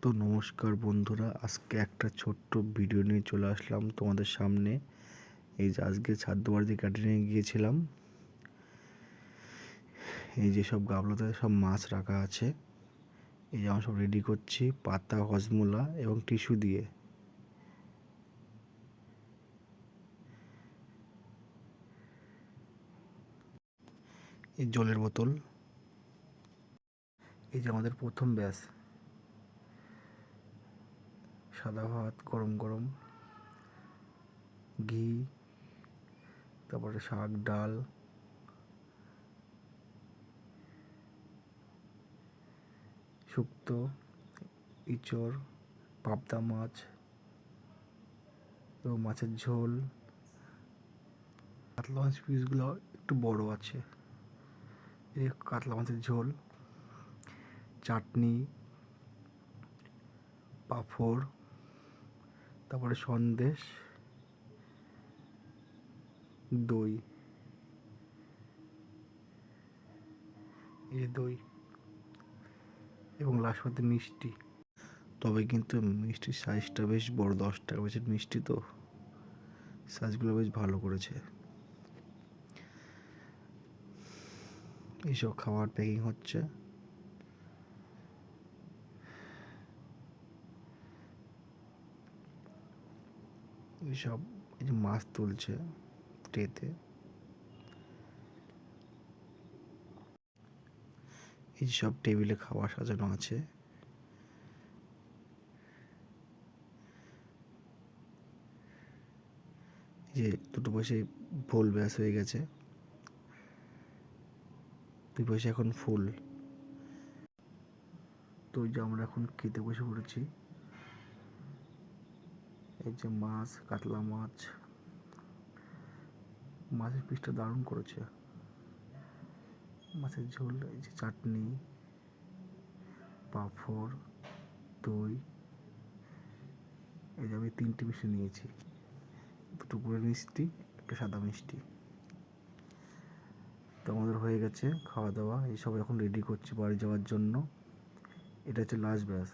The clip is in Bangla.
তো নমস্কার বন্ধুরা, আজকে একটা ছোট্ট ভিডিও নিয়ে চলে আসলাম তোমাদের সামনে। এই যে আজকে ছাদ্যবাড়িতে ক্যাটারিংয়ে গিয়েছিলাম। এই যে সব গামলাতে সব মাছ রাখা আছে, এই যে আমরা সব রেডি করছি পাতা, হজমোলা এবং টিস্যু দিয়ে। এই জলের বোতল, এই যে আমাদের প্রথম ব্যাচ। সাদা ভাত গরম গরম, ঘি, তারপরে শাক, ডাল, শুক্তো, ইঁচড়, পাবদা মাছ এবং মাছের ঝোল। কাতলা মাছ পিসগুলো একটু বড় আছে। এই কাতলা মাছের ঝোল, চাটনি, পাঁপড়, তারপরে সন্দেশ, দই, এই দই এবং লাস্ট মিষ্টি। তবে কিন্তু মিষ্টির সাইজটা বেশ বড়, 10 টাকা বেচের মিষ্টি, তো সাইজগুলো বেশ ভালো করেছে। এইসব খাবার প্যাকিং হচ্ছে। এইসব এই যে মাছ তুলছে ট্রেতে। এই সব টেবিলে খাবার সাজানো আছে। যে দুটো পয়সা ফুল ব্যাস হয়ে গেছে, 2 পয়সা এখন ফুল। তো ওই যে আমরা এখন খেতে বসে পড়েছি। এই যে মাছ, কাতলা মাছ, মাছের পিসটা দারুণ করেছে। মাছের ঝোল, এই যে চাটনি, পাঁপড়, দই। এই যে আমি 3টে মিষ্টি নিয়েছি, 2টো গুড়ের মিষ্টি, একটা সাদা মিষ্টি। তো আমাদের হয়ে গেছে খাওয়া দাওয়া। এইসব এখন রেডি করছি বাড়ি যাওয়ার জন্য। এটা হচ্ছে লাস্ট ব্যাচ।